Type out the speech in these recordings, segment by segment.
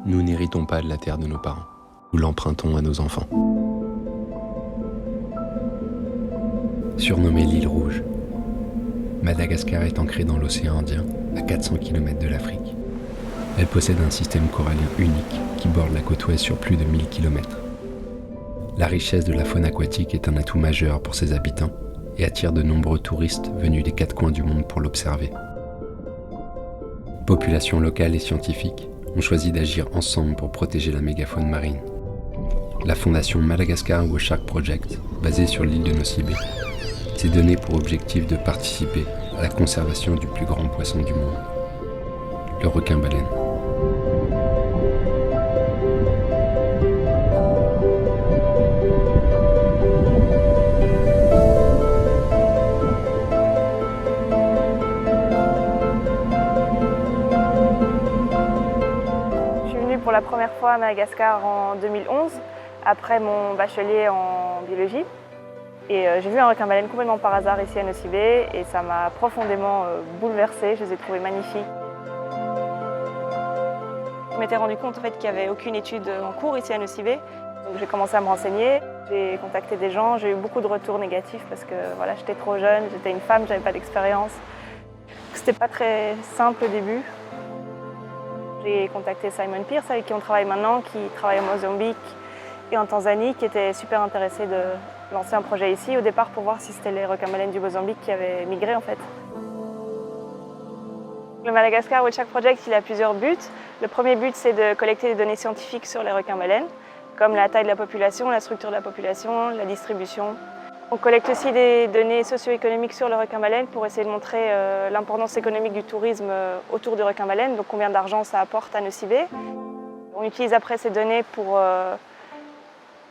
Nous n'héritons pas de la terre de nos parents. Nous l'empruntons à nos enfants. Surnommée l'île rouge, Madagascar est ancrée dans l'océan Indien, à 400 km de l'Afrique. Elle possède un système corallien unique qui borde la côte ouest sur plus de 1000 km. La richesse de la faune aquatique est un atout majeur pour ses habitants et attire de nombreux touristes venus des quatre coins du monde pour l'observer. Population locale et scientifiques ont choisi d'agir ensemble pour protéger la mégafaune marine. La fondation Madagascar Whale Shark Project, basée sur l'île de Nosy Be, s'est donné pour objectif de participer à la conservation du plus grand poisson du monde, le requin-baleine. Pour la première fois à Madagascar en 2011, après mon bachelier en biologie. Et j'ai vu un requin-baleine complètement par hasard ici à Nosy Be et ça m'a profondément bouleversée, je les ai trouvés magnifiques. Je m'étais rendu compte en fait, qu'il n'y avait aucune étude en cours ici à Nosy Be. Donc j'ai commencé à me renseigner, j'ai contacté des gens, j'ai eu beaucoup de retours négatifs parce que voilà, j'étais trop jeune, j'étais une femme, j'avais pas d'expérience. C'était pas très simple au début. J'ai contacté Simon Pierce, avec qui on travaille maintenant, qui travaille au Mozambique et en Tanzanie, qui était super intéressé de lancer un projet ici, au départ pour voir si c'était les requins-baleines du Mozambique qui avaient migré en fait. Le Madagascar Whale Shark Project, il a plusieurs buts. Le premier but, c'est de collecter des données scientifiques sur les requins-baleines, comme la taille de la population, la structure de la population, la distribution. On collecte aussi des données socio-économiques sur le requin-baleine pour essayer de montrer l'importance économique du tourisme autour du requin-baleine, donc combien d'argent ça apporte à Nosy Be. On utilise après ces données pour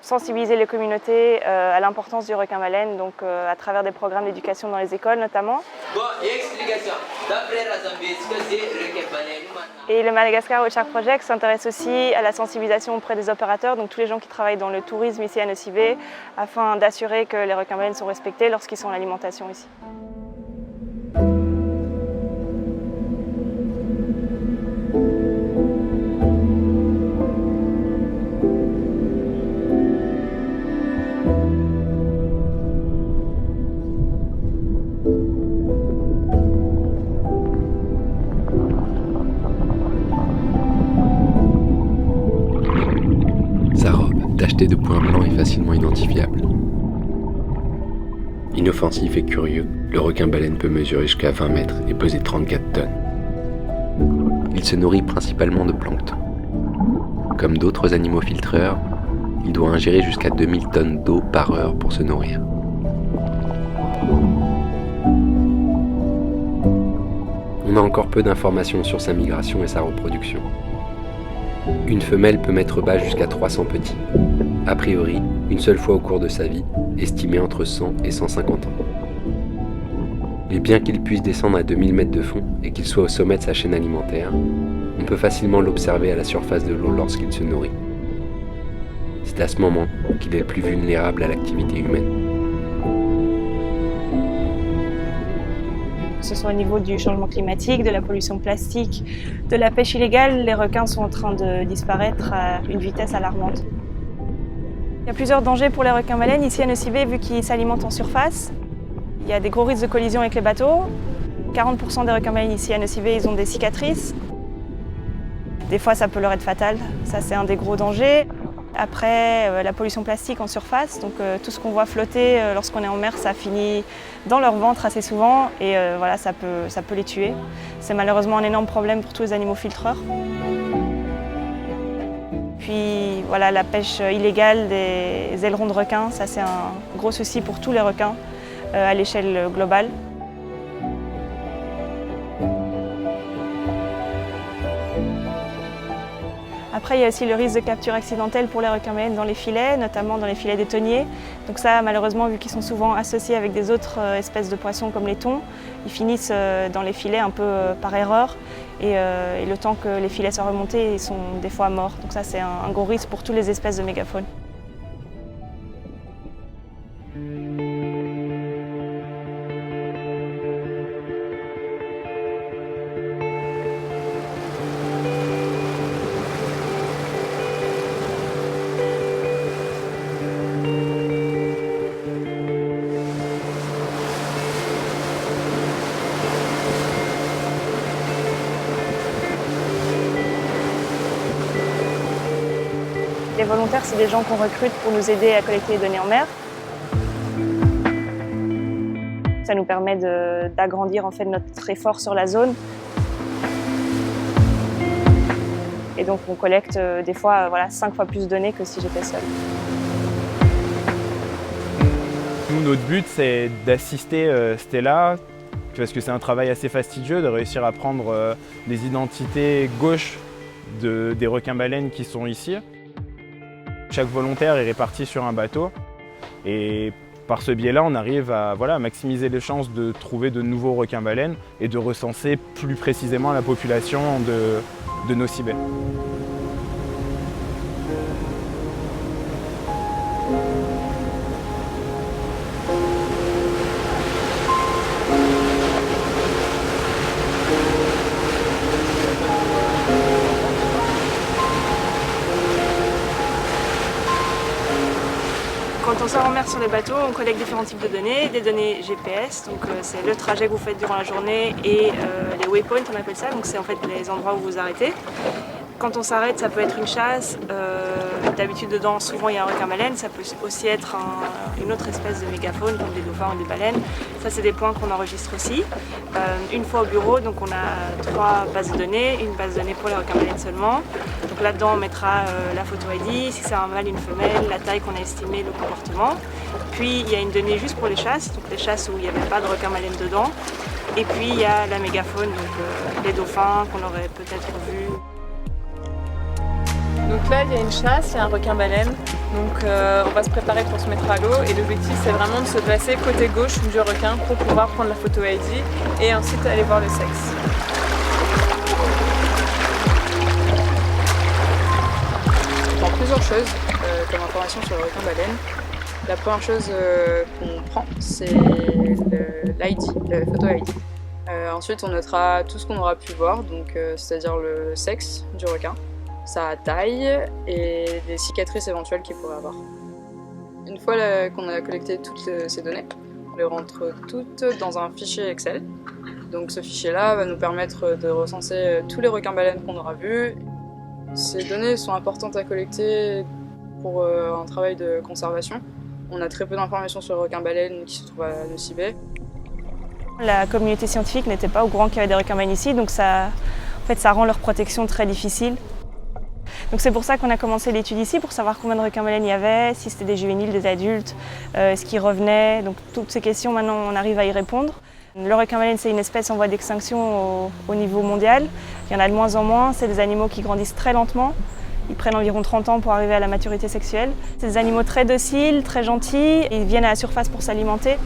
sensibiliser les communautés à l'importance du requin-baleine, donc à travers des programmes d'éducation dans les écoles notamment. Bon, explication. D'après Razambé, ce que c'est le requin-baleine. Et le Madagascar Whale Shark Project s'intéresse aussi à la sensibilisation auprès des opérateurs, donc tous les gens qui travaillent dans le tourisme ici à Nosy Be, afin d'assurer que les requins-baleines sont respectés lorsqu'ils sont en alimentation ici. Tacheté de points blancs et facilement identifiable. Inoffensif et curieux, le requin-baleine peut mesurer jusqu'à 20 mètres et peser 34 tonnes. Il se nourrit principalement de plancton. Comme d'autres animaux filtreurs, il doit ingérer jusqu'à 2000 tonnes d'eau par heure pour se nourrir. On a encore peu d'informations sur sa migration et sa reproduction. Une femelle peut mettre bas jusqu'à 300 petits. A priori, une seule fois au cours de sa vie, estimée entre 100 et 150 ans. Et bien qu'il puisse descendre à 2000 mètres de fond et qu'il soit au sommet de sa chaîne alimentaire, on peut facilement l'observer à la surface de l'eau lorsqu'il se nourrit. C'est à ce moment qu'il est le plus vulnérable à l'activité humaine. Que ce soit au niveau du changement climatique, de la pollution plastique, de la pêche illégale, les requins sont en train de disparaître à une vitesse alarmante. Il y a plusieurs dangers pour les requins-baleines ici à Nosy Be vu qu'ils s'alimentent en surface. Il y a des gros risques de collision avec les bateaux. 40% des requins-baleines ici à Nosy Be, ils ont des cicatrices. Des fois, ça peut leur être fatal. Ça, c'est un des gros dangers. Après, la pollution plastique en surface, donc tout ce qu'on voit flotter lorsqu'on est en mer, ça finit dans leur ventre assez souvent et voilà, ça peut les tuer. C'est malheureusement un énorme problème pour tous les animaux filtreurs. Puis voilà, la pêche illégale des ailerons de requins, ça c'est un gros souci pour tous les requins à l'échelle globale. Après, il y a aussi le risque de capture accidentelle pour les requins-baleines dans les filets, notamment dans les filets des thoniers. Donc ça, malheureusement, vu qu'ils sont souvent associés avec des autres espèces de poissons comme les thons, ils finissent dans les filets un peu par erreur. Et le temps que les filets soient remontés, ils sont des fois morts. Donc ça, c'est un gros risque pour toutes les espèces de mégafaune. Les volontaires, c'est des gens qu'on recrute pour nous aider à collecter les données en mer. Ça nous permet d'agrandir en fait notre effort sur la zone. Et donc on collecte des fois 5 fois plus de données que si j'étais seule. Nous, notre but, c'est d'assister Stella, parce que c'est un travail assez fastidieux de réussir à prendre les identités gauche des requins-baleines qui sont ici. Chaque volontaire est réparti sur un bateau et par ce biais-là, on arrive à maximiser les chances de trouver de nouveaux requins-baleines et de recenser plus précisément la population de Nosy Be. Quand on sort en mer sur les bateaux, on collecte différents types de données, des données GPS, donc c'est le trajet que vous faites durant la journée, et les waypoints, on appelle ça, donc c'est en fait les endroits où vous arrêtez. Quand on s'arrête, ça peut être une chasse, d'habitude dedans souvent il y a un requin-baleine, ça peut aussi être une autre espèce de mégafaune comme des dauphins ou des baleines. Ça c'est des points qu'on enregistre aussi. Une fois au bureau, donc on a 3 bases de données, une base de données pour les requins-baleines seulement. Donc là-dedans on mettra la photo ID, si c'est un mâle, une femelle, la taille qu'on a estimée, le comportement. Puis il y a une donnée juste pour les chasses, donc les chasses où il n'y avait pas de requin-baleine dedans. Et puis il y a la mégafaune, donc les dauphins qu'on aurait peut-être vus. Donc là, il y a une chasse, il y a un requin-baleine. Donc on va se préparer pour se mettre à l'eau et l'objectif c'est vraiment de se placer côté gauche du requin pour pouvoir prendre la photo ID et ensuite aller voir le sexe. On prend plusieurs choses comme information sur le requin-baleine. La première chose qu'on prend c'est l'ID, la photo ID. Ensuite on notera tout ce qu'on aura pu voir, donc c'est-à-dire le sexe du requin, sa taille et les cicatrices éventuelles qu'il pourrait avoir. Une fois qu'on a collecté toutes ces données, on les rentre toutes dans un fichier Excel. Donc ce fichier-là va nous permettre de recenser tous les requins-baleines qu'on aura vus. Ces données sont importantes à collecter pour un travail de conservation. On a très peu d'informations sur les requins-baleines qui se trouvent à Nosy Be. La communauté scientifique n'était pas au courant qu'il y avait des requins-baleines ici, donc ça rend leur protection très difficile. Donc c'est pour ça qu'on a commencé l'étude ici, pour savoir combien de requins-baleines il y avait, si c'était des juvéniles, des adultes, est-ce qu'ils revenaient. Donc toutes ces questions, maintenant on arrive à y répondre. Le requin-baleine, c'est une espèce en voie d'extinction au niveau mondial. Il y en a de moins en moins, c'est des animaux qui grandissent très lentement. Ils prennent environ 30 ans pour arriver à la maturité sexuelle. C'est des animaux très dociles, très gentils, ils viennent à la surface pour s'alimenter.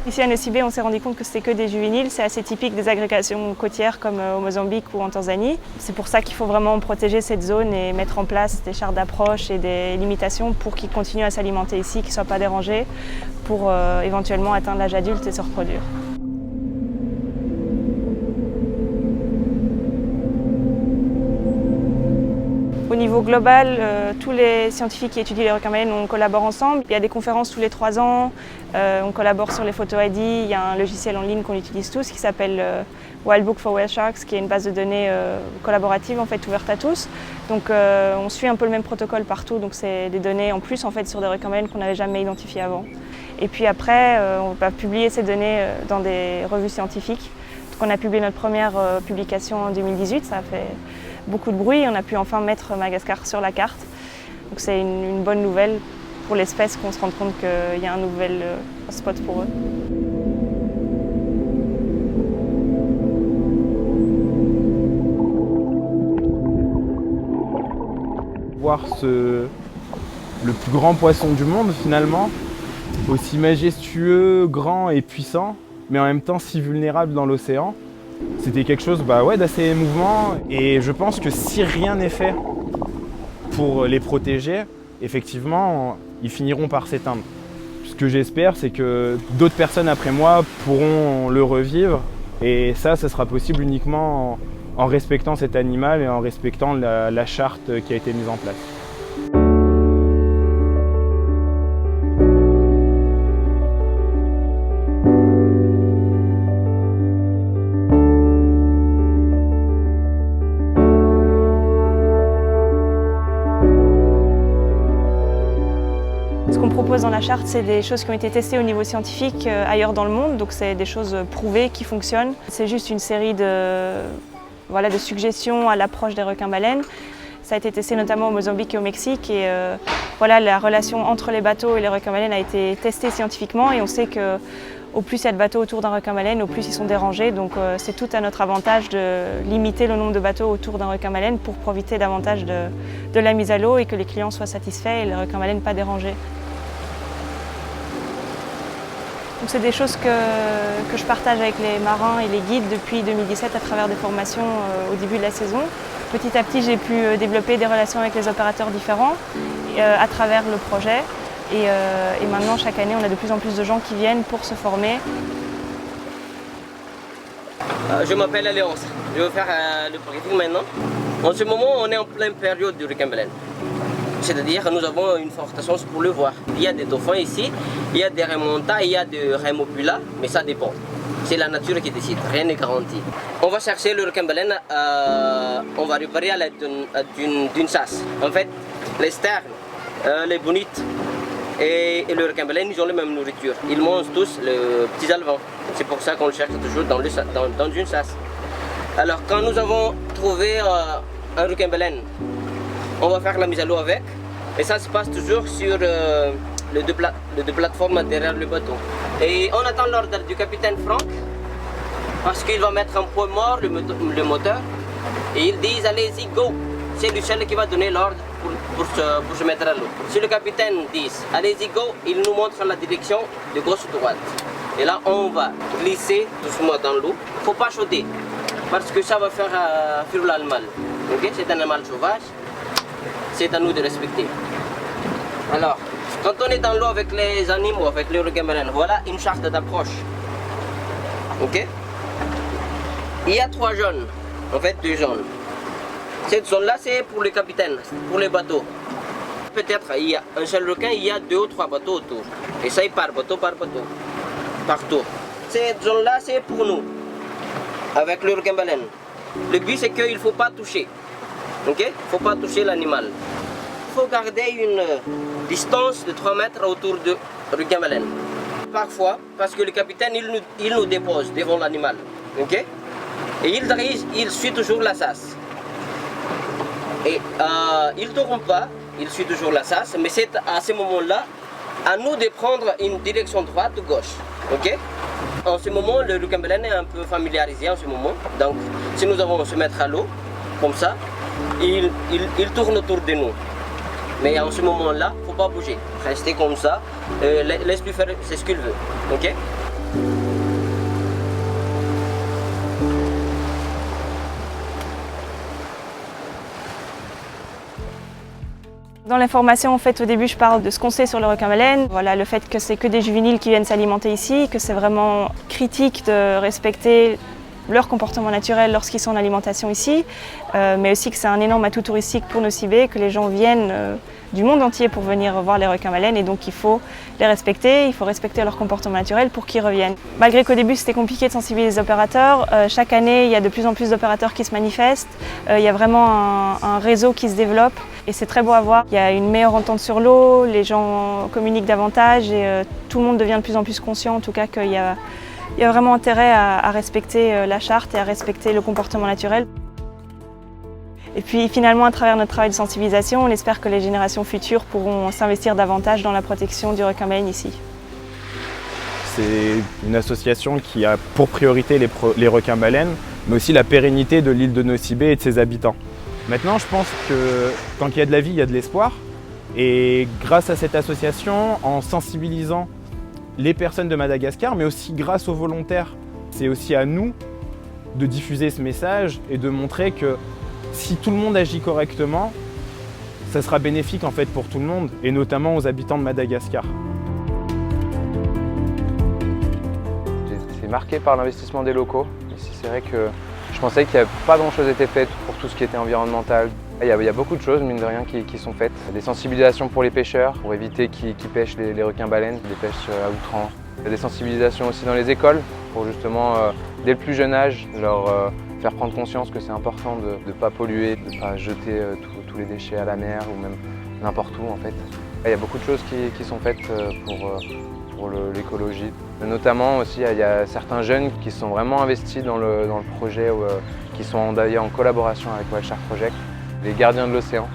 Ici à Nosy Be, on s'est rendu compte que c'était que des juvéniles. C'est assez typique des agrégations côtières comme au Mozambique ou en Tanzanie. C'est pour ça qu'il faut vraiment protéger cette zone et mettre en place des chartes d'approche et des limitations pour qu'ils continuent à s'alimenter ici, qu'ils ne soient pas dérangés, pour éventuellement atteindre l'âge adulte et se reproduire. Au niveau global, tous les scientifiques qui étudient les requins-baleines, on collabore ensemble. Il y a des conférences tous les 3 ans, on collabore sur les photos ID. Il y a un logiciel en ligne qu'on utilise tous qui s'appelle Wild Book for Whale Sharks, qui est une base de données collaborative en fait, ouverte à tous. Donc on suit un peu le même protocole partout, donc c'est des données en plus en fait, sur des requins-baleines qu'on n'avait jamais identifiées avant. Et puis après, on va publier ces données dans des revues scientifiques. Donc on a publié notre première publication en 2018, ça a fait beaucoup de bruit, on a pu enfin mettre Madagascar sur la carte. Donc c'est une bonne nouvelle pour l'espèce qu'on se rende compte qu'il y a un nouvel spot pour eux. Voir le plus grand poisson du monde finalement, aussi majestueux, grand et puissant, mais en même temps si vulnérable dans l'océan. C'était quelque chose d'assez émouvant et je pense que si rien n'est fait pour les protéger, effectivement, ils finiront par s'éteindre. Ce que j'espère, c'est que d'autres personnes après moi pourront le revivre et ça sera possible uniquement en respectant cet animal et en respectant la charte qui a été mise en place. propose dans la charte, c'est des choses qui ont été testées au niveau scientifique ailleurs dans le monde, donc c'est des choses prouvées qui fonctionnent. C'est juste une série de suggestions à l'approche des requins-baleines. Ça a été testé notamment au Mozambique et au Mexique et la relation entre les bateaux et les requins-baleines a été testée scientifiquement et on sait que au plus il y a de bateaux autour d'un requin-baleine, au plus ils sont dérangés. Donc c'est tout à notre avantage de limiter le nombre de bateaux autour d'un requin-baleine pour profiter davantage de la mise à l'eau et que les clients soient satisfaits et les requins-baleines pas dérangés. Donc c'est des choses que je partage avec les marins et les guides depuis 2017 à travers des formations au début de la saison. Petit à petit, j'ai pu développer des relations avec les opérateurs différents à travers le projet. Et maintenant, chaque année, on a de plus en plus de gens qui viennent pour se former. Je m'appelle Léonce. Je vais faire le briefing maintenant. En ce moment, on est en pleine période du requin-baleine. C'est-à-dire que nous avons une forte chance pour le voir. Il y a des dauphins ici, il y a des remontas, il y a des remopula, mais ça dépend. C'est la nature qui décide, rien n'est garanti. On va chercher le requin-baleine, on va réparer à l'aide d'une chasse. En fait, les sternes, les bonites et le requin-baleine, ils ont la même nourriture. Ils mangent tous le petit alevin. C'est pour ça qu'on le cherche toujours dans une chasse. Alors, quand nous avons trouvé un requin-baleine, on va faire la mise à l'eau avec. Et ça se passe toujours sur les deux plateformes derrière le bateau. Et on attend l'ordre du capitaine Franck parce qu'il va mettre un point mort le moteur. Et ils disent allez-y, go. C'est lui seul qui va donner l'ordre pour se mettre à l'eau. Si le capitaine dit allez-y, go, il nous montre la direction de gauche-droite. Et là, on va glisser doucement dans l'eau. Il ne faut pas sauter parce que ça va faire fuir l'animal. Okay? C'est un animal sauvage. C'est à nous de respecter. Alors, quand on est dans l'eau avec les animaux, avec les requins-baleines, voilà une charte d'approche. Ok? Il y a 3 zones, en fait 2 zones. Cette zone-là, c'est pour les capitaines, pour les bateaux. Peut-être il y a un seul requin, il y a 2 ou 3 bateaux autour. Et ça, par bateau, partout. Cette zone-là, c'est pour nous, avec le requin-baleine. Le but, c'est qu'il ne faut pas toucher. Ok? Il ne faut pas toucher l'animal. Il faut garder une distance de 3 mètres autour de requin-baleine. Parfois, parce que le capitaine, il nous dépose devant l'animal. Ok? Et il suit toujours la chasse. Et il ne tourne pas, il suit toujours la chasse, mais c'est à ce moment-là, à nous de prendre une direction droite ou gauche. Ok? En ce moment, le requin-baleine est un peu familiarisé en ce moment. Donc, si nous avons se mettre à l'eau, comme ça, il tourne autour de nous. Mais en ce moment-là, il ne faut pas bouger. Rester comme ça, laisse-lui faire ce qu'il veut. Ok? Dans l'information, en fait, au début, je parle de ce qu'on sait sur le requin-baleine. Voilà, le fait que c'est que des juvéniles qui viennent s'alimenter ici, que c'est vraiment critique de respecter leur comportement naturel lorsqu'ils sont en alimentation ici, mais aussi que c'est un énorme atout touristique pour Nosy Be, que les gens viennent du monde entier pour venir voir les requins-baleines et donc il faut les respecter, il faut respecter leur comportement naturel pour qu'ils reviennent. Malgré qu'au début c'était compliqué de sensibiliser les opérateurs, chaque année il y a de plus en plus d'opérateurs qui se manifestent, il y a vraiment un réseau qui se développe et c'est très beau à voir. Il y a une meilleure entente sur l'eau, les gens communiquent davantage et tout le monde devient de plus en plus conscient en tout cas qu'il y a vraiment intérêt à respecter la charte et à respecter le comportement naturel. Et puis finalement, à travers notre travail de sensibilisation, on espère que les générations futures pourront s'investir davantage dans la protection du requin-baleine ici. C'est une association qui a pour priorité les requins-baleines, mais aussi la pérennité de l'île de Nosy Be et de ses habitants. Maintenant, je pense que quand il y a de la vie, il y a de l'espoir. Et grâce à cette association, en sensibilisant les personnes de Madagascar, mais aussi grâce aux volontaires, c'est aussi à nous de diffuser ce message et de montrer que si tout le monde agit correctement, ça sera bénéfique en fait pour tout le monde et notamment aux habitants de Madagascar. J'ai été marqué par l'investissement des locaux. Ici, c'est vrai que je pensais qu'il n'y avait pas grand-chose été fait pour tout ce qui était environnemental. Il y a beaucoup de choses, mine de rien, qui sont faites. Des sensibilisations pour les pêcheurs, pour éviter qu'ils pêchent les requins-baleines, les pêches à outrance. Il y a des sensibilisations aussi dans les écoles, pour justement, dès le plus jeune âge, leur faire prendre conscience que c'est important de ne pas polluer, de ne pas jeter tous les déchets à la mer ou même n'importe où en fait. Il y a beaucoup de choses qui sont faites pour l'écologie. Notamment aussi, il y a certains jeunes qui sont vraiment investis dans le projet, qui sont d'ailleurs en collaboration avec Wild Shark Project. Les gardiens de l'océan.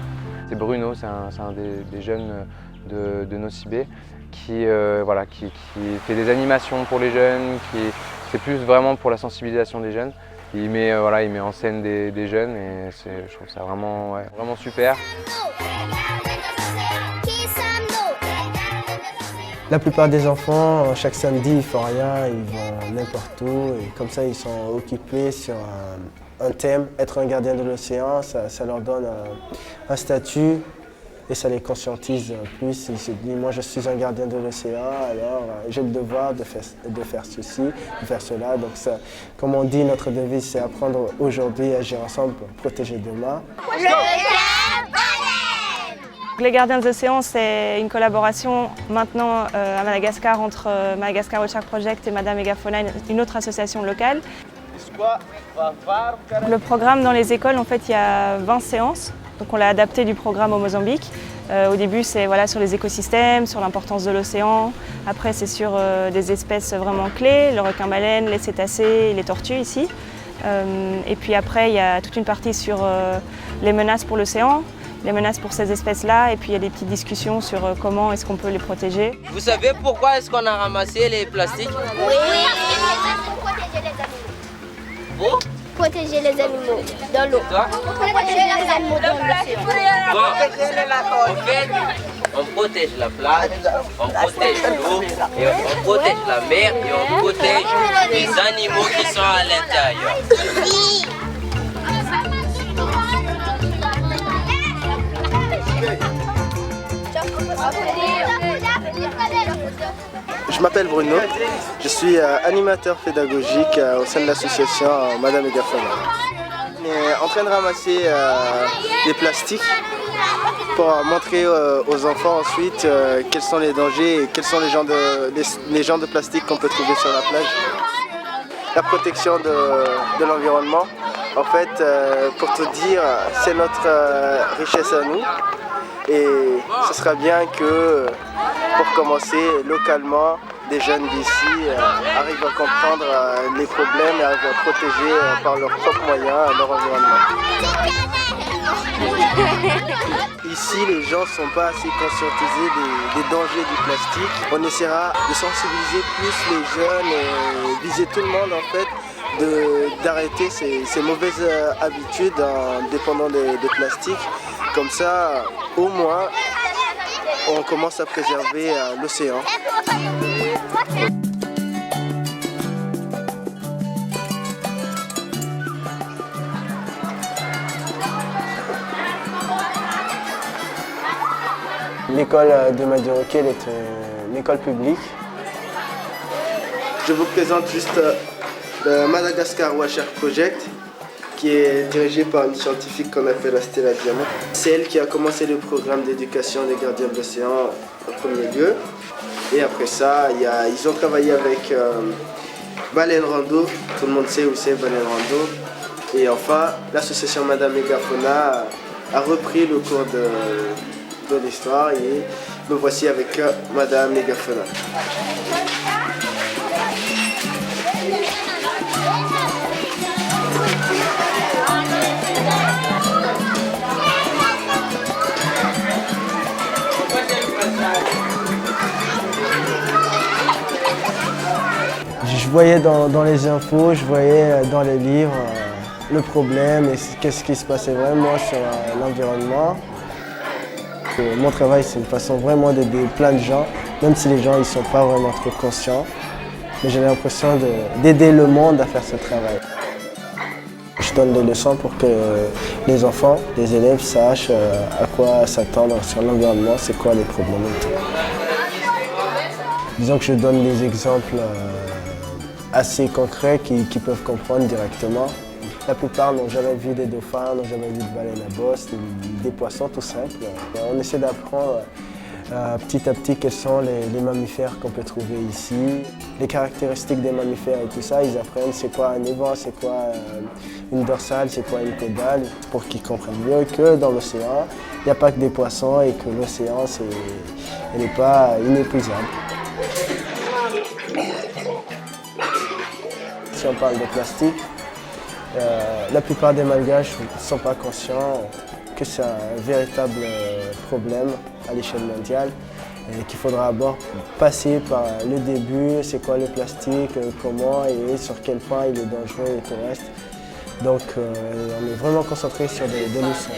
C'est Bruno, c'est un des jeunes de Nocibé qui fait des animations pour les jeunes, c'est plus vraiment pour la sensibilisation des jeunes. Il met en scène des jeunes et je trouve ça vraiment super. La plupart des enfants, chaque samedi, ils ne font rien, ils vont n'importe où. Et comme ça, ils sont occupés sur un thème. Être un gardien de l'océan, ça leur donne un statut et ça les conscientise plus. Ils se disent, moi je suis un gardien de l'océan, alors j'ai le devoir de faire ceci, de faire cela. Donc ça, comme on dit, notre devise, c'est apprendre aujourd'hui, agir ensemble pour protéger demain. Les Gardiens de l'Océan, c'est une collaboration maintenant à Madagascar entre Madagascar Wild Shark Project et Madame Megafauna, une autre association locale. Le programme dans les écoles, en fait, il y a 20 séances. Donc on l'a adapté du programme au Mozambique. Au début, c'est sur les écosystèmes, sur l'importance de l'océan. Après, c'est sur des espèces vraiment clés, le requin-baleine, les cétacés, les tortues ici. Et puis après, il y a toute une partie sur les menaces pour l'océan, les menaces pour ces espèces-là, et puis il y a des petites discussions sur comment est-ce qu'on peut les protéger. Vous savez pourquoi est-ce qu'on a ramassé les plastiques? Oui, pour protéger les animaux. Pour protéger les animaux dans l'eau. Pour protéger les animaux dans l'océan. Bon, en fait, on protège la plage, on protège l'eau, et on protège la mer, et on protège les animaux qui sont à l'intérieur. Je m'appelle Bruno, je suis animateur pédagogique au sein de l'association Madame Megafauna. On est en train de ramasser des plastiques pour montrer aux enfants ensuite quels sont les dangers et quels sont les genres de plastique qu'on peut trouver sur la plage. La protection de l'environnement, en fait, pour tout dire, c'est notre richesse à nous. Et ce sera bien que, pour commencer, localement, des jeunes d'ici arrivent à comprendre les problèmes et arrivent à protéger par leurs propres moyens leur environnement. Ici, les gens ne sont pas assez conscientisés des dangers du plastique. On essaiera de sensibiliser plus les jeunes et viser tout le monde en fait d'arrêter ces mauvaises habitudes en dépendant des plastiques. Comme ça, au moins, on commence à préserver l'océan. L'école de Madiroquel est une école publique. Je vous présente juste le Madagascar Wild Shark Project, qui est dirigé par une scientifique qu'on appelle Stella Diamant. C'est elle qui a commencé le programme d'éducation des gardiens de l'océan en premier lieu. Et après ça, ils ont travaillé avec Baleine Rando, tout le monde sait où c'est Baleine Rando. Et enfin, l'association Madame Megafauna a repris le cours de l'histoire et me voici avec Madame Megafauna. Je voyais dans les infos, je voyais dans les livres le problème et qu'est-ce qui se passait vraiment sur l'environnement. Mon travail, c'est une façon vraiment d'aider plein de gens, même si les gens ne sont pas vraiment trop conscients. Mais j'ai l'impression d'aider le monde à faire ce travail. Je donne des leçons pour que les enfants, les élèves sachent à quoi s'attendre sur l'environnement, c'est quoi les problèmes et tout. Disons que je donne des exemples assez concrets qu'ils peuvent comprendre directement. La plupart n'ont jamais vu des dauphins, n'ont jamais vu de baleines à bosse, des poissons tout simples. On essaie d'apprendre petit à petit quels sont les mammifères qu'on peut trouver ici, les caractéristiques des mammifères et tout ça. Ils apprennent c'est quoi un évent, c'est quoi une dorsale, c'est quoi une caudale, pour qu'ils comprennent mieux que dans l'océan, il n'y a pas que des poissons et que l'océan n'est pas inépuisable. Si on parle de plastique, la plupart des Malgaches ne sont pas conscients que c'est un véritable problème à l'échelle mondiale et qu'il faudra d'abord passer par le début, c'est quoi le plastique, comment et sur quel point il est dangereux et tout le reste. Donc on est vraiment concentré sur des leçons.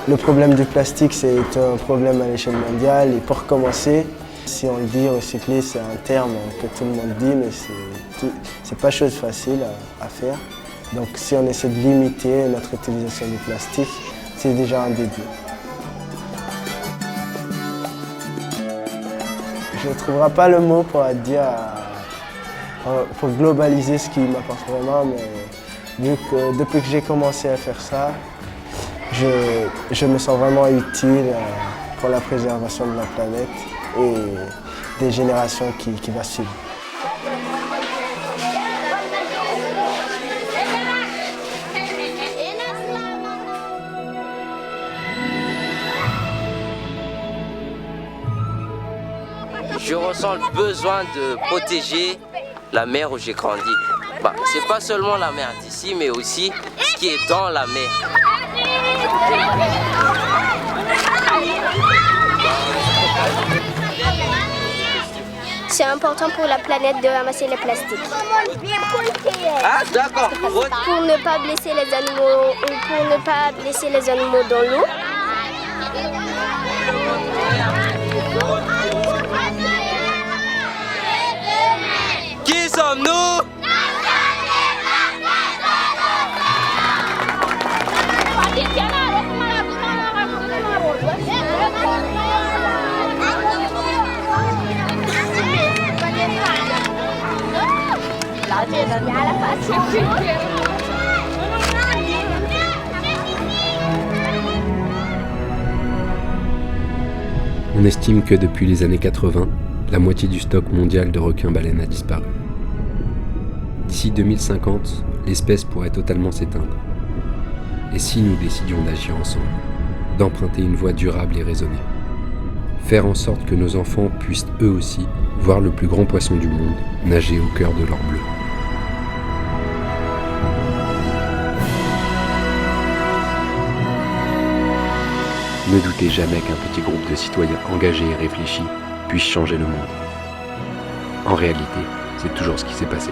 Le problème du plastique, c'est un problème à l'échelle mondiale et pour commencer, si on le dit, recycler, c'est un terme que tout le monde dit, mais c'est pas chose facile à faire. Donc si on essaie de limiter notre utilisation du plastique, c'est déjà un début. Je ne trouverai pas le mot pour dire, pour globaliser ce qui m'apporte vraiment, mais vu que depuis que j'ai commencé à faire ça, je me sens vraiment utile pour la préservation de la planète et des générations qui vont suivre. Je ressens le besoin de protéger la mer où j'ai grandi. C'est pas seulement la mer d'ici, mais aussi ce qui est dans la mer. C'est important pour la planète de ramasser les plastiques. Ah d'accord. Pour ne pas blesser les animaux ou pour ne pas blesser les animaux dans l'eau. Qui sommes-nous? On estime que depuis les années 80, la moitié du stock mondial de requins-baleines a disparu. D'ici 2050, l'espèce pourrait totalement s'éteindre. Et si nous décidions d'agir ensemble, d'emprunter une voie durable et raisonnée, faire en sorte que nos enfants puissent eux aussi voir le plus grand poisson du monde nager au cœur de l'or bleu. Ne doutez jamais qu'un petit groupe de citoyens engagés et réfléchis puisse changer le monde. En réalité, c'est toujours ce qui s'est passé.